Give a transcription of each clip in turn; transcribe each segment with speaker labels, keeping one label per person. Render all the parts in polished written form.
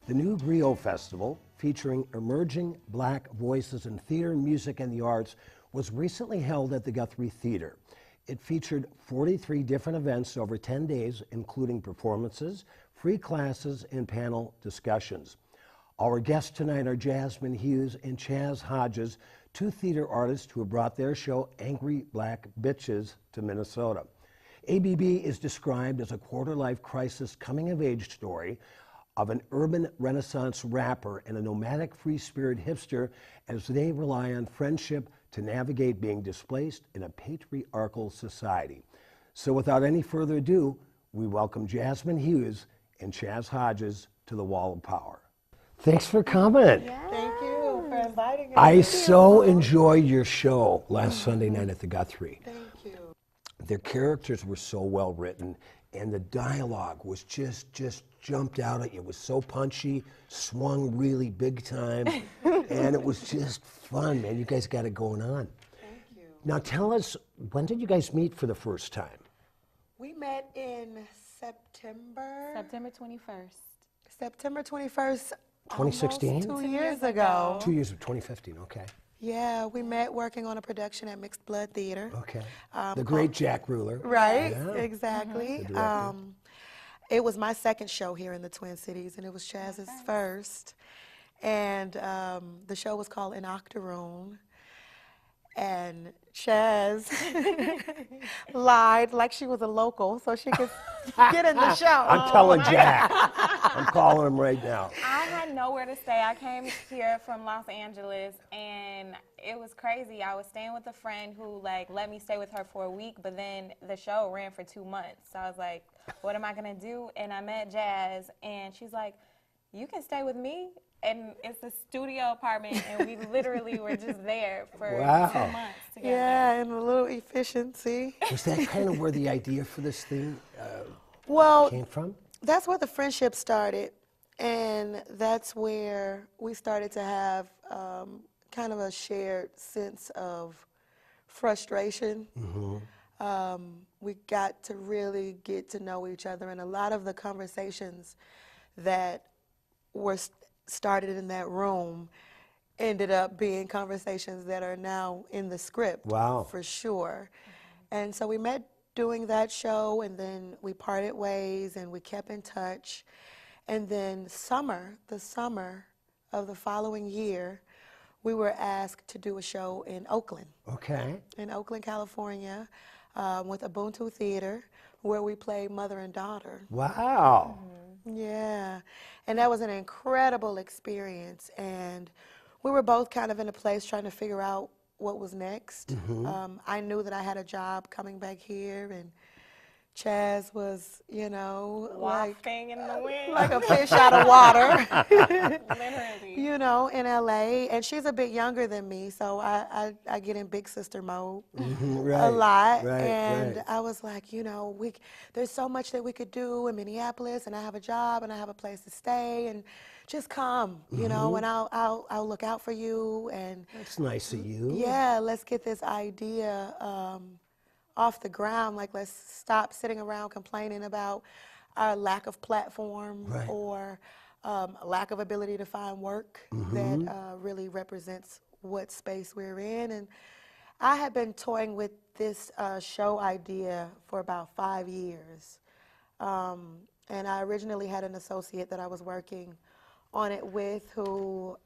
Speaker 1: The new Griots Festival, featuring emerging Black voices in theater, music, and the arts, was recently held at the Guthrie Theater. It featured 43 different events over 10 days, including performances, free classes, and panel discussions. Our guests tonight are Jasmine Hughes and Chaz Hodges, two theater artists who have brought their show Angry Black Bitches to Minnesota. ABB is described as a quarter-life crisis coming-of-age story of an urban Renaissance rapper and a nomadic free-spirit hipster as they rely on friendship to navigate being displaced in a patriarchal society. So without any further ado, we welcome Jasmine Hughes and Chaz Hodges to the Wall of Power. Thanks for coming.
Speaker 2: Yeah. Thank you for inviting us.
Speaker 1: I so enjoyed your show last Sunday night at the Guthrie.
Speaker 2: Thank you.
Speaker 1: Their characters were so well written, and the dialogue was just jumped out at you. It was so punchy, swung really big time, and it was just fun, man. You guys got it going on.
Speaker 2: Thank you.
Speaker 1: Now tell us, when did you guys meet for the first time?
Speaker 2: We met in September.
Speaker 3: September 21st.
Speaker 2: September 21st.
Speaker 1: 2016?
Speaker 2: Almost 2 years ago.
Speaker 1: 2 years of 2015, okay.
Speaker 2: Yeah, we met working on a production at Mixed Blood Theater.
Speaker 1: Okay. The great Jack Ruler.
Speaker 2: Right,
Speaker 1: Yeah.
Speaker 2: exactly.
Speaker 1: The director.
Speaker 2: It was my second show here in the Twin Cities, and it was Chaz's first. And the show was called An Octoroon. And Chaz lied like she was a local so she could get in the show.
Speaker 1: I'm telling Jack. I'm calling him right now.
Speaker 3: I had nowhere to stay. I came here from Los Angeles, and it was crazy. I was staying with a friend who let me stay with her for a week, but then the show ran for 2 months. So I was like, what am I gonna do? And I met Jazz, and she's like, you can stay with me. And it's a studio apartment, and we literally were just there for 2 months together.
Speaker 2: Yeah, and a little efficiency.
Speaker 1: Was that kind of where the idea for this thing came from?
Speaker 2: That's where the friendship started, and that's where we started to have kind of a shared sense of frustration. We got to really get to know each other, and a lot of the conversations that were started in that room ended up being conversations that are now in the script.
Speaker 1: Wow.
Speaker 2: For sure. And so we met doing that show, and then we parted ways, and we kept in touch. And then the summer of the following year, we were asked to do a show in Oakland.
Speaker 1: Okay.
Speaker 2: In Oakland, California, with Ubuntu Theater, where we played mother and daughter.
Speaker 1: Wow.
Speaker 2: Yeah, and that was an incredible experience, and we were both kind of in a place trying to figure out what was next. I knew that I had a job coming back here, and Chaz was, you know,
Speaker 3: Wafting in the wind.
Speaker 2: like a fish out of water.
Speaker 3: Literally.
Speaker 2: You know, in LA, and she's a bit younger than me, so I get in big sister mode a lot. And I was like, you know, there's so much that we could do in Minneapolis, and I have a job, and I have a place to stay, and just come, you know, and I'll look out for you. And
Speaker 1: that's nice of you.
Speaker 2: Yeah, let's get this idea off the ground. Like, let's stop sitting around complaining about our lack of platform or lack of ability to find work that really represents what space we're in. And I had been toying with this show idea for about 5 years. And I originally had an associate that I was working on it with who,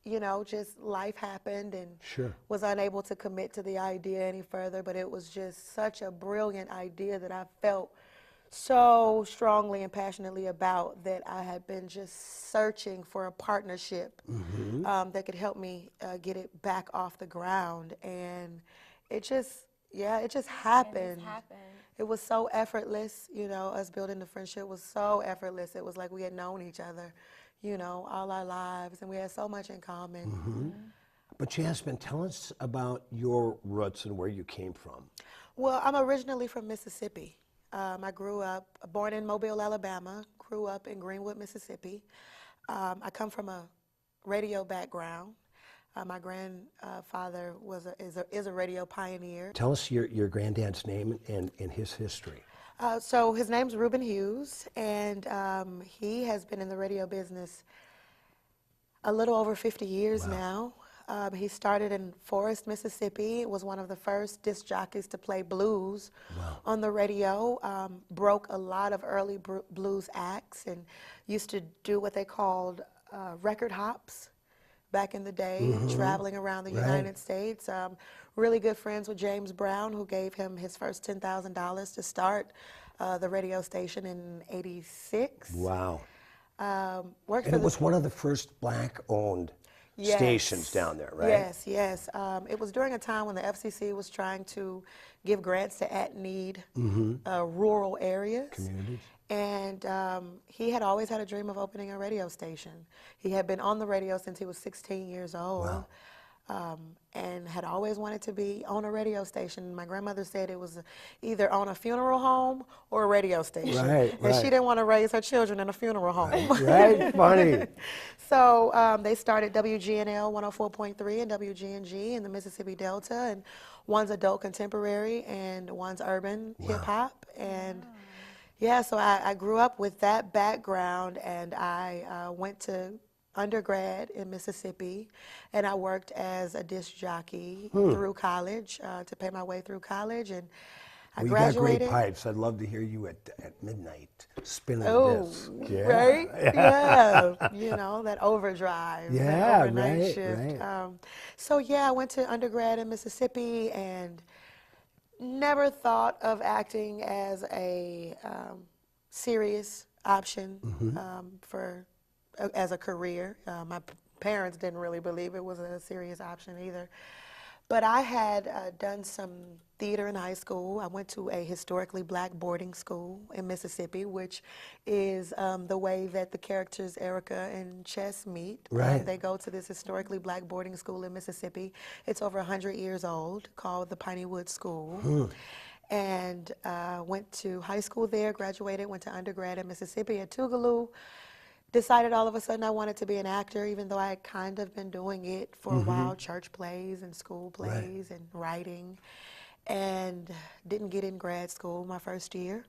Speaker 2: you know, just life happened and was unable to commit to the idea any further, but it was just such a brilliant idea that I felt so strongly and passionately about that I had been just searching for a partnership that could help me get it back off the ground. And it just happened. It was so effortless, you know, us building the friendship was so effortless. It was like we had known each other, you know, all our lives, and we had so much in common.
Speaker 1: But Jasmine, tell us about your roots and where you came from.
Speaker 2: Well, I'm originally from Mississippi. I grew up, born in Mobile, Alabama, grew up in Greenwood, Mississippi. I come from a radio background. My grandfather is a radio pioneer.
Speaker 1: Tell us your granddad's name and his history.
Speaker 2: So his name's Reuben Hughes, and he has been in the radio business A little over 50 years now. He started in Forest, Mississippi. Was one of the first disc jockeys to play blues on the radio. Broke a lot of early blues acts and used to do what they called record hops back in the day, traveling around the United States. Really good friends with James Brown, who gave him his first $10,000 to start the radio station in '86.
Speaker 1: Wow.
Speaker 2: Worked
Speaker 1: And
Speaker 2: for
Speaker 1: it was one of the first black-owned stations down there, right?
Speaker 2: Yes, yes. It was during a time when the FCC was trying to give grants to at-need rural areas.
Speaker 1: Communities.
Speaker 2: And he had always had a dream of opening a radio station. He had been on the radio since he was 16 years old. And had always wanted to be on a radio station. My grandmother said it was either on a funeral home or a radio station. And she didn't want to raise her children in a funeral home.
Speaker 1: Right, funny.
Speaker 2: So they started WGNL 104.3 and WGNG in the Mississippi Delta, and one's adult contemporary and one's urban hip hop. And yeah, so I grew up with that background, and I went to undergrad in Mississippi, and I worked as a disc jockey through college to pay my way through college, and I graduated.
Speaker 1: You got great pipes. I'd love to hear you at midnight spinning the
Speaker 2: Oh,
Speaker 1: disc.
Speaker 2: right? Yeah. You know, that overdrive, that overnight
Speaker 1: right,
Speaker 2: shift.
Speaker 1: right.
Speaker 2: So yeah, I went to undergrad in Mississippi and never thought of acting as a serious option as a career. My parents didn't really believe it was a serious option either. But I had done some theater in high school. I went to a historically black boarding school in Mississippi, which is the way that the characters Erica and Chaz meet.
Speaker 1: Right.
Speaker 2: They go to this historically black boarding school in Mississippi. It's over 100 years old, called the Pineywood School. And went to high school there, graduated, went to undergrad in Mississippi at Tougaloo. Decided all of a sudden I wanted to be an actor, even though I had kind of been doing it for a while, church plays and school plays and writing, and didn't get in grad school my first year.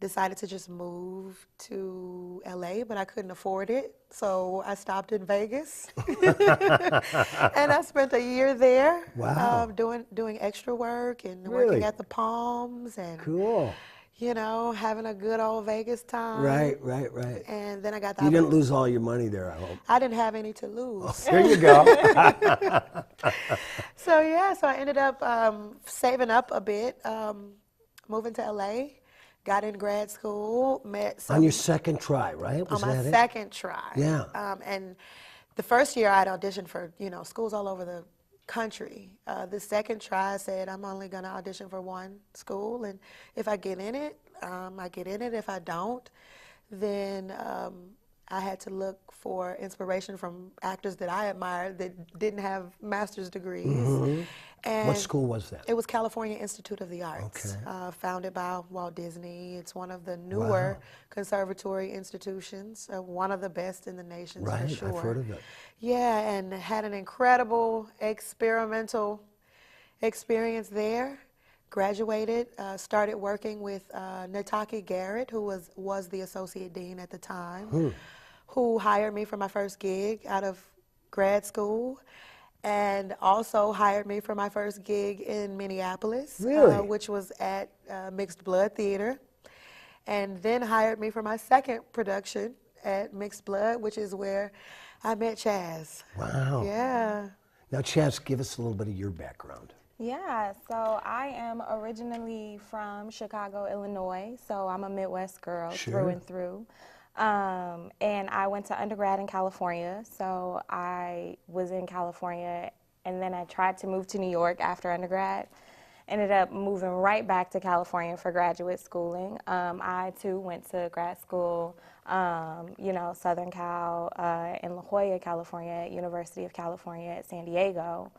Speaker 2: Decided to just move to LA, but I couldn't afford it, so I stopped in Vegas. And I spent a year there doing extra work and working at the Palms and you know, having a good old Vegas time.
Speaker 1: Right.
Speaker 2: And then I got the
Speaker 1: You didn't lose all your money there, I hope.
Speaker 2: I didn't have any to lose.
Speaker 1: There you go.
Speaker 2: So yeah, so I ended up saving up a bit, moving to LA, got in grad school, met some...
Speaker 1: On your second try, right? Was
Speaker 2: on my
Speaker 1: that
Speaker 2: second try.
Speaker 1: Yeah.
Speaker 2: And the first year I'd auditioned for, you know, schools all over the country. The second try I said I'm only going to audition for one school, and if I get in it, I get in it. If I don't, then I had to look for inspiration from actors that I admired that didn't have master's degrees. And
Speaker 1: What school was that?
Speaker 2: it was California Institute of the Arts, founded by Walt Disney. It's one of the newer conservatory institutions, one of the best in the nation for sure.
Speaker 1: I've heard of it.
Speaker 2: Yeah, and had an incredible experimental experience there. Graduated, started working with Nataki Garrett, who was the associate dean at the time, who hired me for my first gig out of grad school, and also hired me for my first gig in Minneapolis, which was at Mixed Blood Theater, and then hired me for my second production at Mixed Blood, which is where I met Chaz.
Speaker 1: Wow.
Speaker 2: Yeah.
Speaker 1: Now, Chaz, give us a little bit of your background.
Speaker 3: Yeah, so I am originally from Chicago, Illinois, so I'm a Midwest girl through and through. And I went to undergrad in California, so I was in California, and then I tried to move to New York after undergrad. Ended up moving right back to California for graduate schooling. I, too, went to grad school, you know, Southern Cal in La Jolla, California, at University of California at San Diego.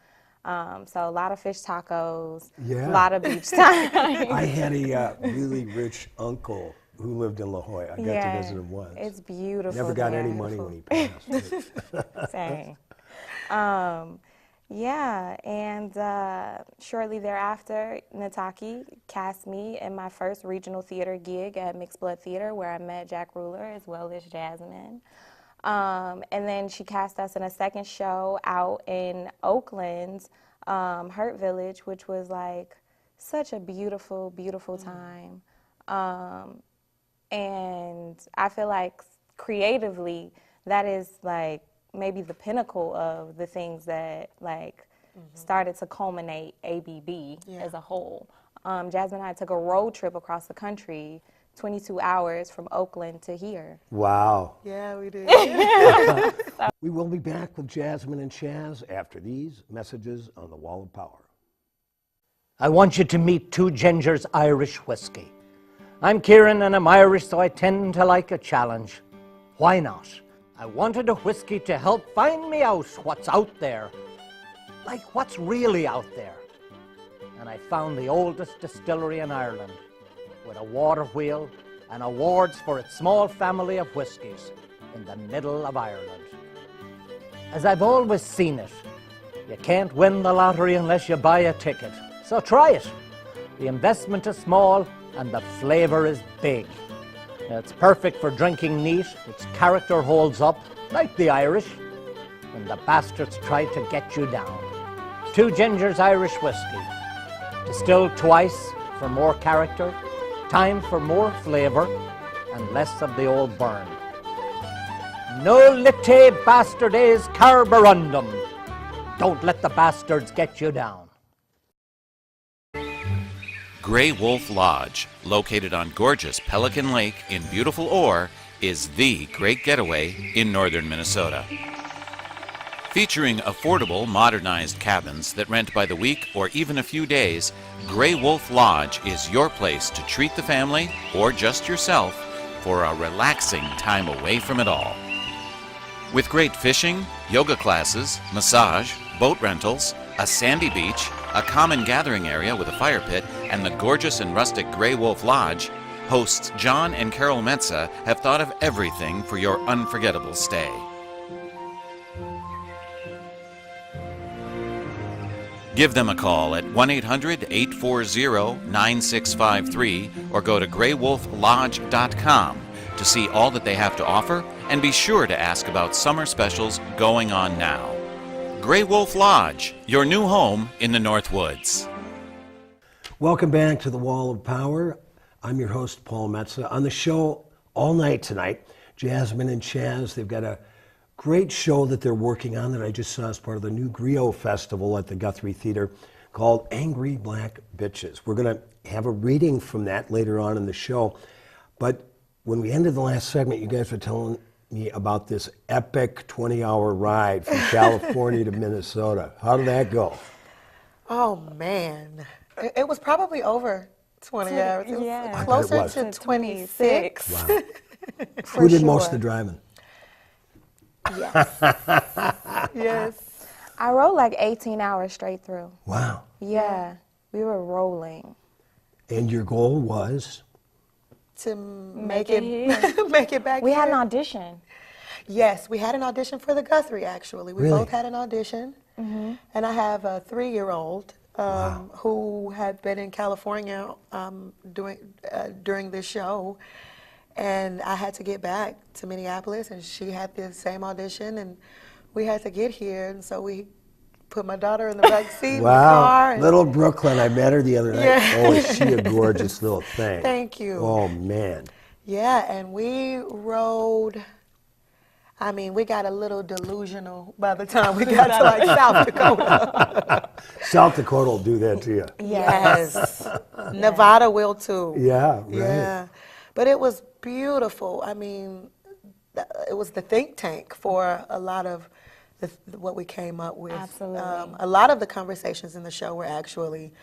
Speaker 3: So a lot of fish tacos, a lot of beach time.
Speaker 1: I had a really rich uncle who lived in La Jolla. I got to visit him once.
Speaker 3: It's beautiful.
Speaker 1: Never got any money when he passed.
Speaker 3: Same. Yeah, and shortly thereafter, Nataki cast me in my first regional theater gig at Mixed Blood Theater, where I met Jack Ruler as well as Jasmine. And then she cast us in a second show out in Oakland, Hurt Village, which was like such a beautiful, beautiful time. And I feel like creatively, that is like maybe the pinnacle of the things that like started to culminate ABB as a whole. Jasmine and I took a road trip across the country, 22 hours from Oakland to here.
Speaker 1: Wow.
Speaker 2: Yeah, we did.
Speaker 1: We will be back with Jasmine and Chaz after these messages on the Wall of Power.
Speaker 4: I want you to meet Two Gingers Irish Whiskey. I'm Kieran and I'm Irish, so I tend to like a challenge. Why not? I wanted a whiskey to help find me out what's out there. Like what's really out there. And I found the oldest distillery in Ireland with a water wheel and awards for its small family of whiskies in the middle of Ireland. As I've always seen it, you can't win the lottery unless you buy a ticket. So try it. The investment is small and the flavor is big. It's perfect for drinking neat, its character holds up, like the Irish, when the bastards try to get you down. Two Gingers Irish Whiskey. Distilled twice for more character, time for more flavor, and less of the old burn. Nolite bastardes carborundum. Don't let the bastards get you down.
Speaker 5: Grey Wolf Lodge, located on gorgeous Pelican Lake in beautiful Orr, is the great getaway in northern Minnesota. Featuring affordable, modernized cabins that rent by the week or even a few days, Grey Wolf Lodge is your place to treat the family or just yourself for a relaxing time away from it all. With great fishing, yoga classes, massage, boat rentals, a sandy beach, a common gathering area with a fire pit, and the gorgeous and rustic Grey Wolf Lodge, hosts John and Carol Metsa have thought of everything for your unforgettable stay. Give them a call at 1-800-840-9653 or go to greywolflodge.com to see all that they have to offer, and be sure to ask about summer specials going on now. Grey Wolf Lodge, your new home in the North Woods.
Speaker 1: Welcome back to the Wall of Power. I'm your host, Paul Metsa. On the show all night tonight, Jasmine and Chaz, they've got a great show that they're working on that I just saw as part of the new Griots Festival at the Guthrie Theater called Angry Black Bitches. We're going to have a reading from that later on in the show. But when we ended the last segment, you guys were telling me about this epic 20-hour ride from California to Minnesota. How did that go?
Speaker 2: Oh, man. It was probably over 20 hours. It was
Speaker 3: Yeah.
Speaker 2: closer
Speaker 1: was.
Speaker 2: to 26.
Speaker 1: Wow.
Speaker 2: For
Speaker 1: Who did most
Speaker 2: sure.
Speaker 1: of the driving?
Speaker 3: Yes.
Speaker 2: Yes.
Speaker 3: I rode like 18 hours straight through.
Speaker 1: Wow.
Speaker 3: Yeah. We were rolling.
Speaker 1: And your goal was?
Speaker 2: To make
Speaker 3: it
Speaker 2: it make it back
Speaker 3: We had an
Speaker 2: here.
Speaker 3: audition.
Speaker 2: Yes, we had an audition for the Guthrie, actually. We
Speaker 1: Really?
Speaker 2: both had an audition. And I have a 3-year-old who had been in California during this show. And I had to get back to Minneapolis, and she had the same audition, and we had to get here. And so we put my daughter in the back seat in the car.
Speaker 1: Wow.
Speaker 2: And
Speaker 1: Little Brooklyn, I met her the other night.
Speaker 2: Yeah.
Speaker 1: Oh, is she a gorgeous little thing.
Speaker 2: Thank you.
Speaker 1: Oh, man.
Speaker 2: Yeah, and we rode. I mean, we got a little delusional by the time we got to like South Dakota.
Speaker 1: South Dakota will do that to you.
Speaker 2: Yes. Nevada will too.
Speaker 1: Yeah, right.
Speaker 2: Yeah. But it was beautiful. I mean, it was the think tank for a lot of what we came up with.
Speaker 3: Absolutely.
Speaker 2: A lot of the conversations in the show were actually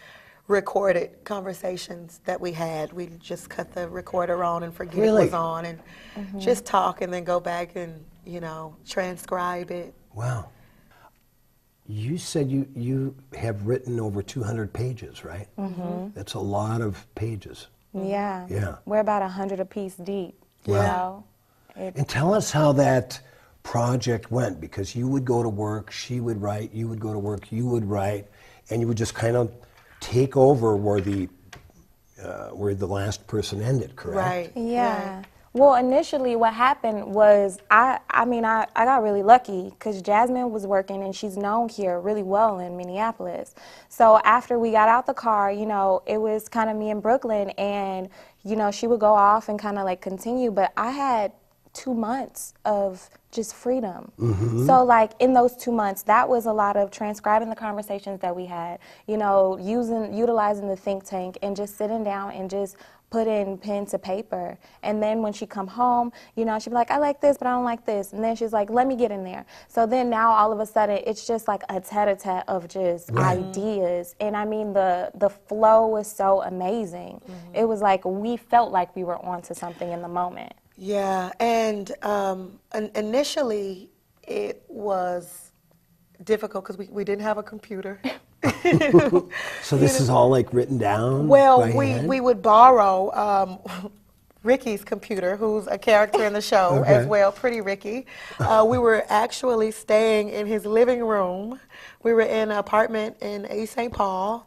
Speaker 2: recorded conversations that we had. We just cut the recorder on and forget
Speaker 1: Really?
Speaker 2: it was on and just talk and then go back and, transcribe it.
Speaker 1: Wow. You said you have written over 200 pages, right? Mm-hmm. That's a lot of pages.
Speaker 3: Yeah.
Speaker 1: Yeah.
Speaker 3: We're about 100 apiece deep. You know?
Speaker 1: And tell us how that project went, because you would go to work, she would write, you would go to work, you would write, and you would just kind of take over where the last person ended, correct?
Speaker 2: Right.
Speaker 3: Yeah.
Speaker 2: Right.
Speaker 3: Well, initially what happened was I got really lucky because Jasmine was working and she's known here really well in Minneapolis. So after we got out the car, you know, it was kind of me in Brooklyn, and, you know, she would go off and kind of like continue, but I had 2 months of just freedom. So like in those 2 months, that was a lot of transcribing the conversations that we had, you know, utilizing the think tank and just sitting down and just putting pen to paper. And then when she come home, you know, she'd be like, I like this, but I don't like this. And then she's like, let me get in there. So then now all of a sudden, it's just like a tete-a-tete of just ideas. And I mean, the flow was so amazing. It was like we felt like we were onto something in the moment.
Speaker 2: Yeah, and initially it was difficult because we didn't have a computer.
Speaker 1: So this is all like written down?
Speaker 2: Well,
Speaker 1: by hand?
Speaker 2: we would borrow Ricky's computer, who's a character in the show as well, Pretty Ricky. We were actually staying in his living room. We were in an apartment in East St. Paul.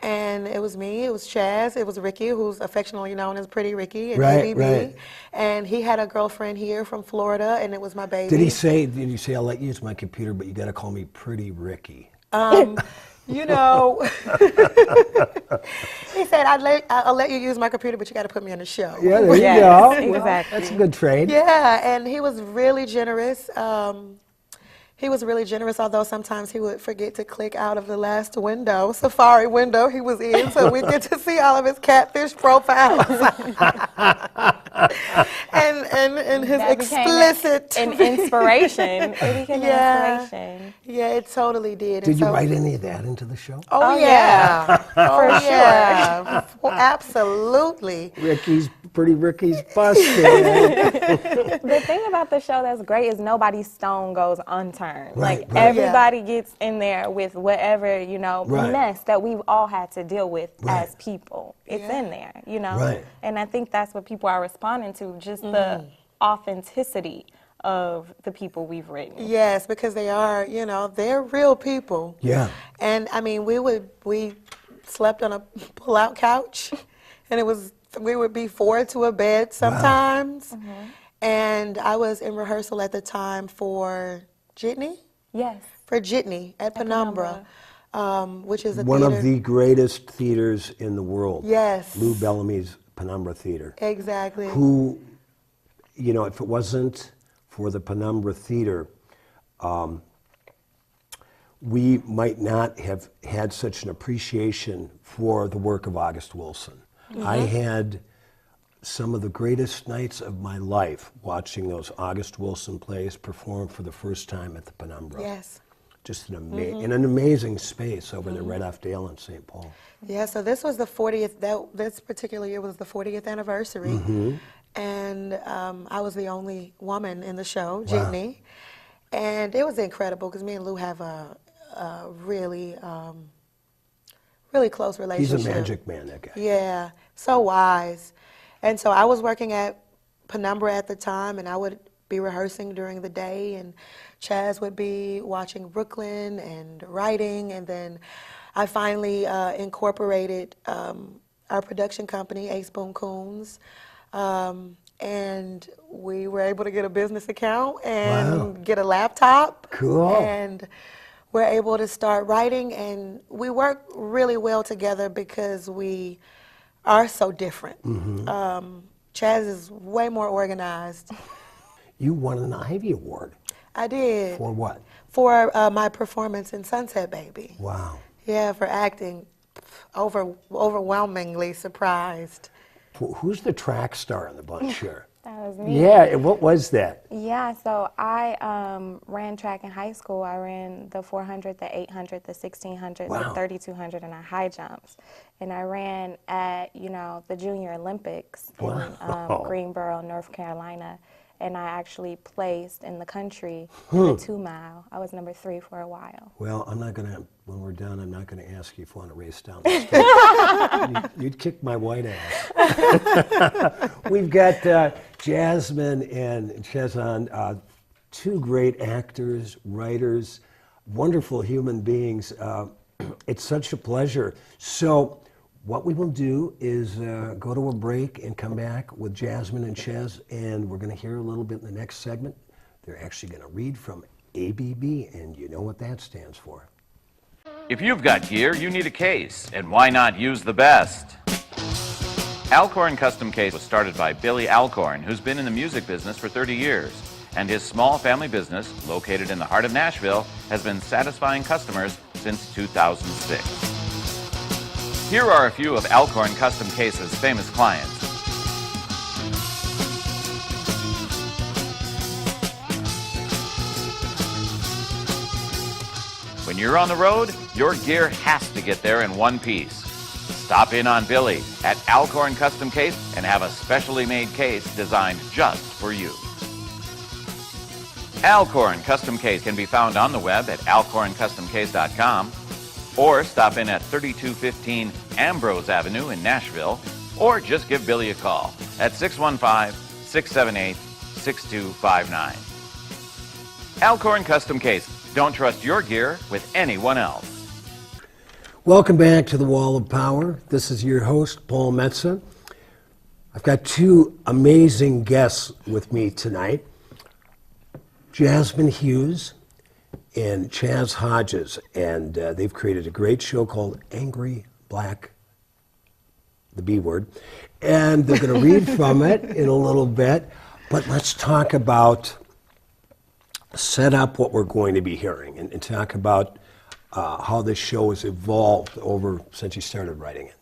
Speaker 2: And it was me, it was Chaz, it was Ricky, who's affectionately known as Pretty Ricky, and ABB. And he had a girlfriend here from Florida, and it was my baby.
Speaker 1: Did you say, I'll let you use my computer, but you got to call me Pretty Ricky?
Speaker 2: You know, he said, I'll let you use my computer, but you got to put me on the show.
Speaker 1: Yeah, there you go.
Speaker 3: Exactly.
Speaker 1: That's a good trade.
Speaker 2: Yeah, and he was really generous. He was really generous, although sometimes he would forget to click out of the last window, Safari window he was in, so we get to see all of his catfish profiles. and his
Speaker 3: That
Speaker 2: explicit.
Speaker 3: an inspiration. It became an inspiration.
Speaker 2: Yeah, it totally did.
Speaker 1: Did you write any of that into the show?
Speaker 2: Oh, yeah. For sure. Well, absolutely.
Speaker 1: Pretty Ricky's busted.
Speaker 3: The thing about the show that's great is nobody's stone goes unturned. Everybody gets in there with whatever, you know, mess that we've all had to deal with as people. It's in there, you know. And I think that's what people are responding to, just the authenticity of the people we've written.
Speaker 2: Yes, because they are, you know, they're real people.
Speaker 1: Yeah.
Speaker 2: And I mean, we slept on a pull-out couch, and we would be 4 to a bed sometimes. And I was in rehearsal at the time for Jitney?
Speaker 3: Yes.
Speaker 2: For Jitney at Penumbra, which is
Speaker 1: one of the greatest theaters in the world.
Speaker 2: Yes.
Speaker 1: Lou Bellamy's Penumbra Theater.
Speaker 2: Exactly.
Speaker 1: Who, you know, if it wasn't for the Penumbra Theater, we might not have had such an appreciation for the work of August Wilson. I had some of the greatest nights of my life watching those August Wilson plays perform for the first time at the Penumbra.
Speaker 2: Yes.
Speaker 1: Just in an amazing space over there right off Dale in St. Paul.
Speaker 2: Yeah, so this was the 40th, this particular year was the 40th anniversary. And I was the only woman in the show, Jitney. And it was incredible because me and Lou have a really, really close relationship.
Speaker 1: He's a magic man, that guy.
Speaker 2: Yeah, so wise. And so I was working at Penumbra at the time, and I would be rehearsing during the day, and Chaz would be watching Brooklyn and writing, and then I finally incorporated our production company, Ace Boom Coons, and we were able to get a business account and get a laptop.
Speaker 1: Cool.
Speaker 2: And we're able to start writing, and we work really well together because we are so different. Chaz is way more organized.
Speaker 1: You won an Ivy Award.
Speaker 2: I did.
Speaker 1: For what?
Speaker 2: For my performance in Sunset Baby.
Speaker 1: Wow.
Speaker 2: Yeah, for acting. Overwhelmingly surprised.
Speaker 1: Who's the track star in the bunch here?
Speaker 3: That was me.
Speaker 1: Yeah, what was that?
Speaker 3: Yeah, so I ran track in high school. I ran the 400, the 800, the 1600, the 3200, and our high jumps. And I ran at, you know, the Junior Olympics in Greensboro, North Carolina. And I actually placed in the country in the 2 mile. I was number 3 for a while.
Speaker 1: Well, I'm not going to, when we're done, I'm not going to ask you if you want to race down the street. You'd kick my white ass. We've got Jasmine and Chaz on, 2 great actors, writers, wonderful human beings. It's such a pleasure. So what we will do is go to a break and come back with Jasmine and Chaz, and we're going to hear a little bit in the next segment. They're actually going to read from ABB, and you know what that stands for.
Speaker 5: If you've got gear, you need a case, and why not use the best? Alcorn Custom Case was started by Billy Alcorn, who's been in the music business for 30 years, and his small family business, located in the heart of Nashville, has been satisfying customers since 2006. Here are a few of Alcorn Custom Case's famous clients. When you're on the road, your gear has to get there in one piece. Stop in on Billy at Alcorn Custom Case and have a specially made case designed just for you. Alcorn Custom Case can be found on the web at alcorncustomcase.com, or stop in at 3215 Ambrose Avenue in Nashville, or just give Billy a call at 615-678-6259. Alcorn Custom Case. Don't trust your gear with anyone else.
Speaker 1: Welcome back to the Wall of Power. This is your host, Paul Metsa. I've got two amazing guests with me tonight, Jasmine Hughes and Chaz Hodges, and they've created a great show called Angry Black, the B word, and they're going to read from it in a little bit, but let's talk about, set up what we're going to be hearing and talk about how this show has evolved over since you started writing it.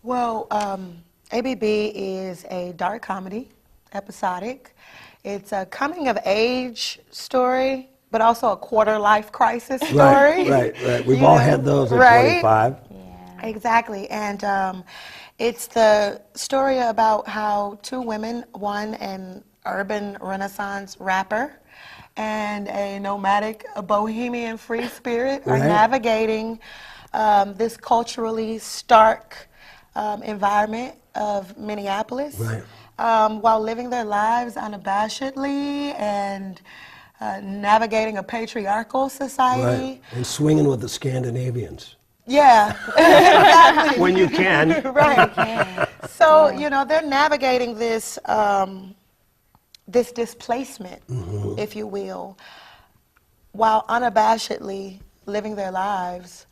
Speaker 2: Well, ABB is a dark comedy, episodic. It's a coming-of-age story, but also a quarter-life crisis story.
Speaker 1: Right. We've all had those at 25.
Speaker 2: Yeah. Exactly, and it's the story about how two women, one an urban Renaissance rapper and a nomadic, a bohemian free spirit, are navigating this culturally stark environment of Minneapolis, while living their lives unabashedly and navigating a patriarchal society.
Speaker 1: And swinging with the Scandinavians.
Speaker 2: Yeah, exactly.
Speaker 1: When you can.
Speaker 2: Right. So, you know, they're navigating this this displacement, if you will, while unabashedly living their lives,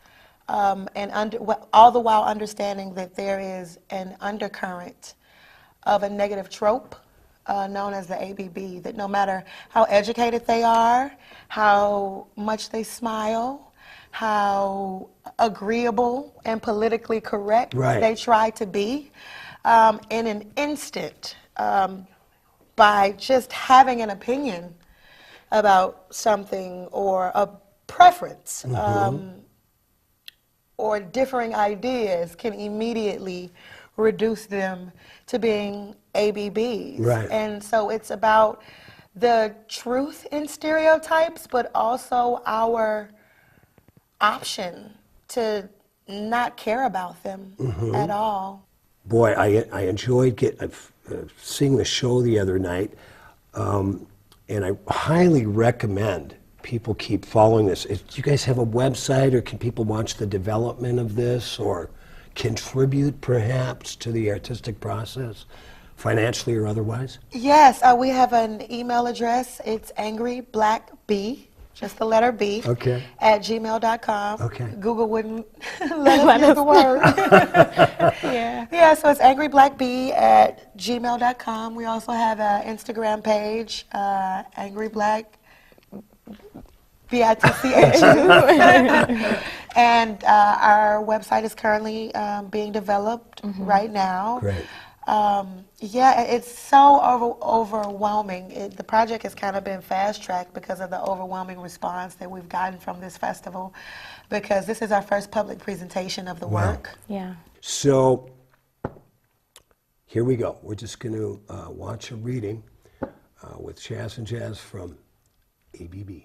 Speaker 2: and all the while understanding that there is an undercurrent of a negative trope known as the ABB, that no matter how educated they are, how much they smile, how agreeable and politically correct they try to be, in an instant, by just having an opinion about something or a preference, or differing ideas, can immediately reduce them to being ABBs. And so it's about the truth in stereotypes, but also our option to not care about them at all.
Speaker 1: Boy, I enjoyed seeing the show the other night, and I highly recommend people keep following this. Do you guys have a website, or can people watch the development of this, or contribute perhaps to the artistic process, financially or otherwise?
Speaker 2: Yes, we have an email address. It's angryblackb, just the letter B, at gmail.com. Google wouldn't let us use the word. Yeah, so it's angryblackb at gmail.com. We also have an Instagram page, angryblack, BITCH. And our website is currently being developed right now. Yeah, it's so overwhelming. The project has kind of been fast-tracked because of the overwhelming response that we've gotten from this festival, because this is our first public presentation of the work.
Speaker 1: So here we go. We're just going to watch a reading with Chaz and Jazz from ABB.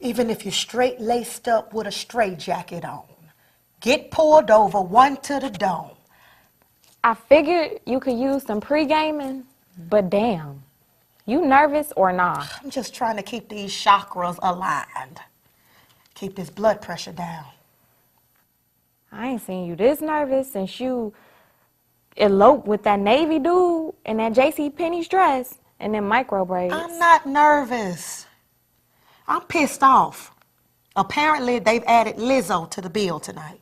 Speaker 2: Even if you're straight laced up with a straitjacket on, get pulled over one to the dome.
Speaker 6: I figured you could use some pre-gaming, but damn, you nervous or not?
Speaker 2: I'm just trying to keep these chakras aligned. Keep this blood pressure down.
Speaker 6: I ain't seen you this nervous since you eloped with that Navy dude and that J.C. Penney's dress and then micro braids.
Speaker 2: I'm not nervous. I'm pissed off. Apparently, they've added Lizzo to the bill tonight.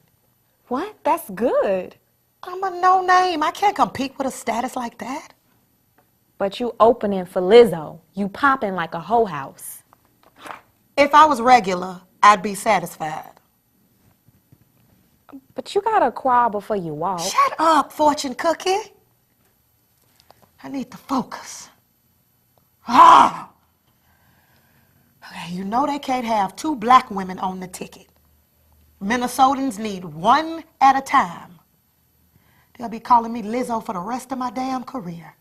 Speaker 6: What? That's good.
Speaker 2: I'm a no-name. I can't compete with a status like that.
Speaker 6: But you opening for Lizzo. You popping like a hoe house.
Speaker 2: If I was regular, I'd be satisfied.
Speaker 6: But you gotta crawl before you walk.
Speaker 2: Shut up, fortune cookie. I need to focus. Ah! Okay, you know they can't have 2 black women on the ticket. Minnesotans need 1 at a time. They'll be calling me Lizzo for the rest of my damn career.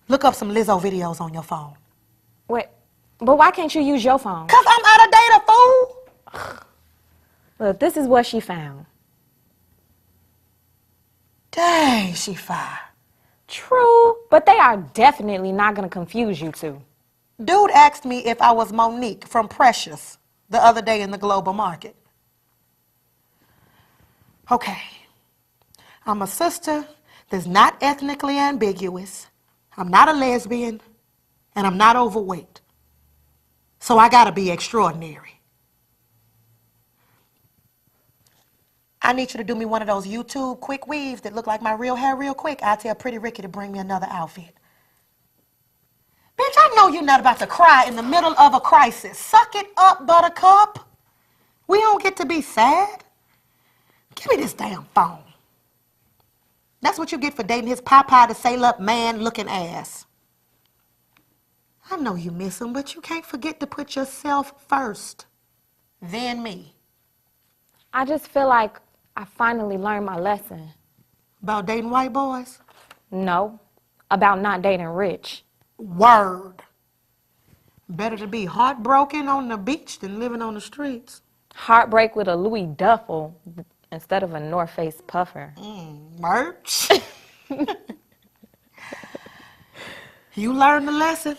Speaker 2: Look up some Lizzo videos on your phone.
Speaker 6: Wait, but why can't you use your phone?
Speaker 2: 'Cause I'm out of data, fool.
Speaker 6: Look, this is what she found.
Speaker 2: Dang, she fire.
Speaker 6: True, but they are definitely not gonna confuse you two.
Speaker 2: Dude asked me if I was Monique from Precious the other day in the global market. Okay. I'm a sister that's not ethnically ambiguous. I'm not a lesbian, and I'm not overweight. So I gotta be extraordinary. I need you to do me one of those YouTube quick weaves that look like my real hair real quick. I'll tell Pretty Ricky to bring me another outfit. Bitch, I know you're not about to cry in the middle of a crisis. Suck it up, buttercup. We don't get to be sad. Give me this damn phone. That's what you get for dating his Popeye to sail up man-looking ass. I know you miss him, but you can't forget to put yourself first. Then me.
Speaker 6: I just feel like I finally learned my lesson.
Speaker 2: About dating white boys?
Speaker 6: No, about not dating rich.
Speaker 2: Word. Better to be heartbroken on the beach than living on the streets.
Speaker 6: Heartbreak with a Louis duffel instead of a North Face puffer.
Speaker 2: Merch. You learned the lesson.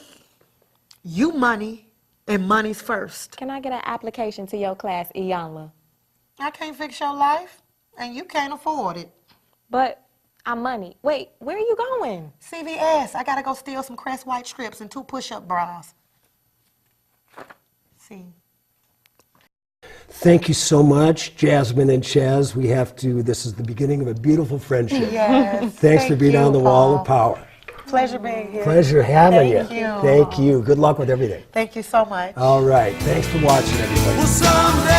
Speaker 2: You money, and money's first.
Speaker 6: Can I get an application to your class, Iyanla?
Speaker 2: I can't fix your life, and you can't afford it.
Speaker 6: But I'm money. Wait, where are you going?
Speaker 2: CVS, I gotta go steal some Crest white strips and 2 push-up bras. See.
Speaker 1: Thank you so much, Jasmine and Chaz. This is the beginning of a beautiful friendship.
Speaker 2: Yes.
Speaker 1: Thanks for being
Speaker 2: you,
Speaker 1: on the Wall of
Speaker 2: Paul.
Speaker 1: Power.
Speaker 2: Pleasure being here.
Speaker 1: Pleasure having
Speaker 2: Thank
Speaker 1: you.
Speaker 2: you.
Speaker 1: Thank you. Good luck with everything.
Speaker 2: Thank you so much.
Speaker 1: All right. Thanks for watching, everybody.
Speaker 7: Well, someday